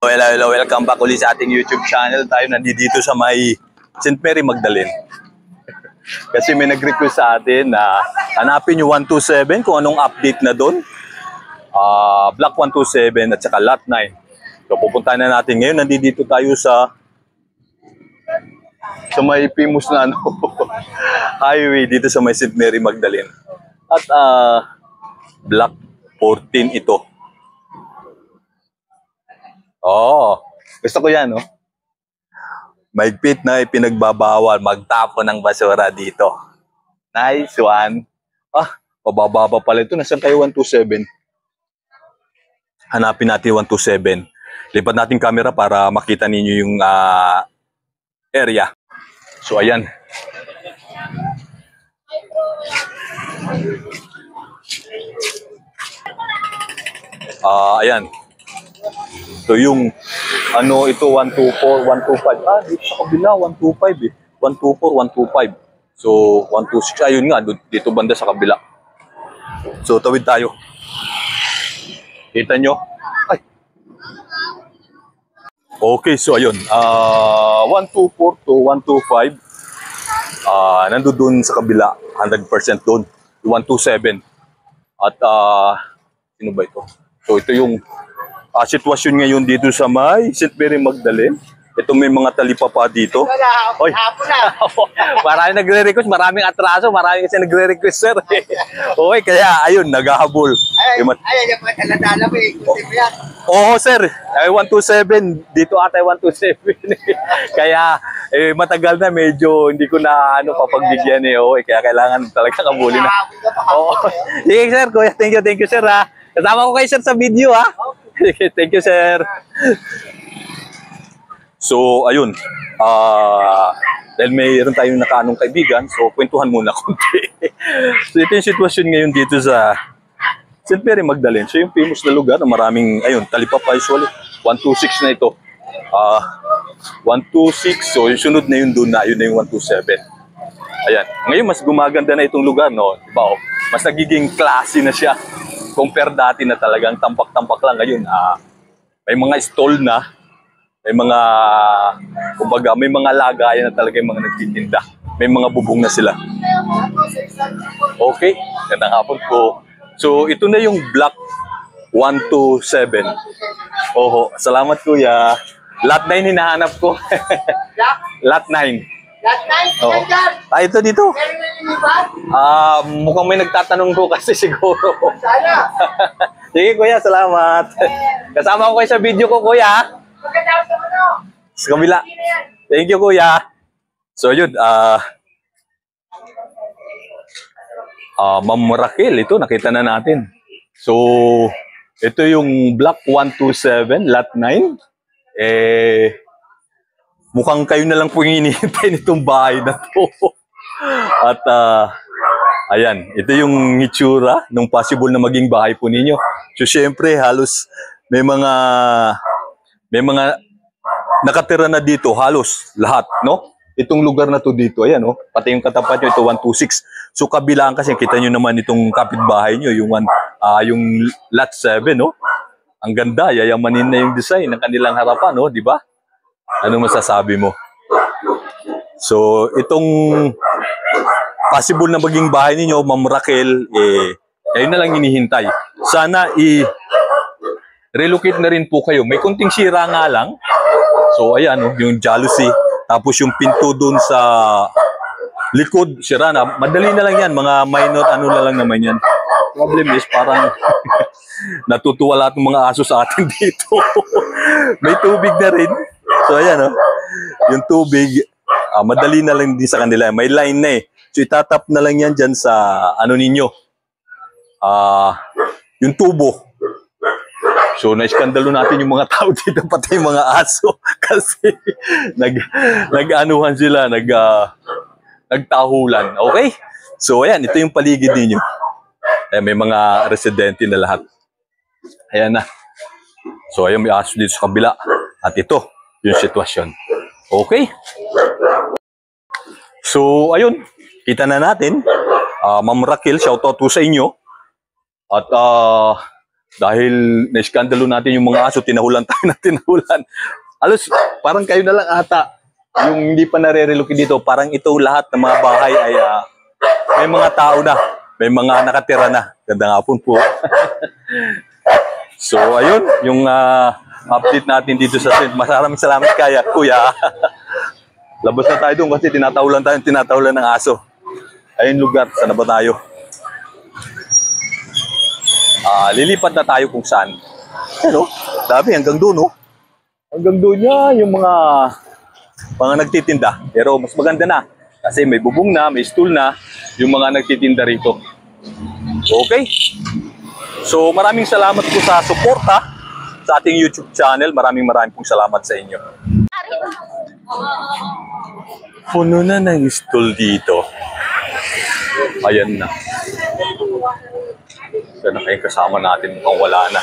Hello, hello, welcome back ulit sa ating YouTube channel. Tayo nandito sa may St. Mary Magdalene. Kasi may nag-request sa atin na hanapin yung 127 kung anong update na doon. Block 127 at saka Lot 9. So pupuntahan na natin ngayon. Nandito tayo sa may famous na highway dito sa may St. Mary Magdalene. At Block 14 ito. Oh, gusto ko yan, no? Mahigpit na ipinagbabawal magtapon ng basura dito. Nice one. Pababa pala ito. Nasaan tayo 127? Hanapin natin 127. Lipat natin camera para makita ninyo yung area. So, ayan. Ayan. So yung ito 124, 125. Dito sa kabila 125 eh. 124, 125. So 126 ayun nga dito banda sa kabila. So tawid tayo. Kita nyo? Ay. Okay, so ayun. 124 to 125. Nandoon sa kabila 100% doon. 127. At sino ba ito? So ito yung sitwasyon ngayon dito sa may St. Mary Magdalene. Ito may mga talipapa dito. Oy. Maraming nagre-request, maraming atraso, maraming kasi nagre-request, sir. Okay, kaya ayun, naghahabol. Ayun yung mga taladala mo eh. Oo, sir. 127. Dito ata 127. Kaya matagal na medyo hindi ko na papagbigyan eh. Okay, kaya kailangan talaga kabulin na. Oo. Sige, sir. Kuya, thank you, sir, ha. Kasama ko kayo, sir, sa video, ha. Thank you, sir. So, ayun. Dahil mayroon tayong nakaanong kaibigan, so kwentuhan muna konti. So, ito yung sitwasyon ngayon dito sa St. Mary Magdalene. So, yung famous na lugar na maraming, ayun, talipapa usually. 126 na ito. 126. So, yung sunod na yun doon na, yun na yung 127. Ayan. Ngayon, mas gumaganda na itong lugar, no? Diba, oh? Mas nagiging classy na siya. Compare dati na talagang tampak-tampak lang. Ngayon, may mga stall na, may mga, kumbaga, may mga lagayan na talaga yung mga nagtitinda. May mga bubong na sila. Okay, gandang hapon po. So, ito na yung Block 127. Oho, salamat kuya. Lot 9 hinahanap ko. Lot 9. Lot 9? Oh. Ito dito. Mukhang may nagtatanong ko kasi siguro. Sana. Sige kuya, salamat. Kasama ko kayo sa video ko kuya. Sa kabila. Thank you kuya. So yun, Ma'am Raquel, ito nakita na natin. So, ito yung Block 127, Lot 9. Mukhang kayo na lang po yung hinihintay nitong bahay na to. At ayan, ito yung itsura ng possible na maging bahay po ninyo. So syempre halos may mga nakatira na dito halos lahat, no? Itong lugar na to dito, ayan, no? Pati yung katapat nyo, ito 126. So kabilaan kasi kita nyo naman itong kapitbahay nyo, yung Lot 7, no? Ang ganda, yayamanin na yung design ng kanilang harapan, no? Di ba? Ano masasabi mo? So, itong possible na maging bahay ninyo, Ma'am Raquel, kayo na lang hinihintay. Sana relocate na rin po kayo. May kunting sira nga lang. So, ayan, yung jalousie. Tapos yung pinto doon sa likod, sira na. Madali na lang yan. Mga minor, na lang naman yan. Problem is, parang natutuwa lahat ng mga aso sa atin dito. May tubig na rin. So, ayan, yung tubig, madali na lang din sa kanila. May line na eh. So, itatap na lang yan dyan sa, ninyo, yung tubo. So, na-iskandalo natin yung mga tao dito, pati yung mga aso. Kasi, nag-anuhan sila, nagtahulan. Okay? So, ayan, ito yung paligid ninyo. Ayan, may mga residente na lahat. Ayan na. So, ayan, may aso dito sa kabila. At ito, yung sitwasyon. Okay? So, ayun. Kita na natin. Ma'am Raquel, shoutout po sa inyo. At Dahil na-skandalo natin yung mga aso, tinahulan tayo na tinahulan. Alos, parang kayo na lang ata. Yung hindi pa nare-relocate dito, parang ito lahat ng mga bahay ay may mga tao na. May mga nakatira na. Ganda nga po. So, ayun, yung update natin dito sa tent. Maraming salamat kaya, kuya. Labas na tayo doon kasi tinatahulan ng aso. Ayun lugar, sana ba tayo? Lilipat na tayo kung saan. Ano? Dami, hanggang doon, no? Hanggang doon niya, yung mga nagtitinda. Pero mas maganda na. Kasi may bubong na, may stool na, yung mga nagtitinda rito. Okay? So, maraming salamat po sa suporta sa ating YouTube channel. Maraming pong salamat sa inyo. Puno na ng stool dito. Ayan na. Sana kayong kasama natin mukhang wala na.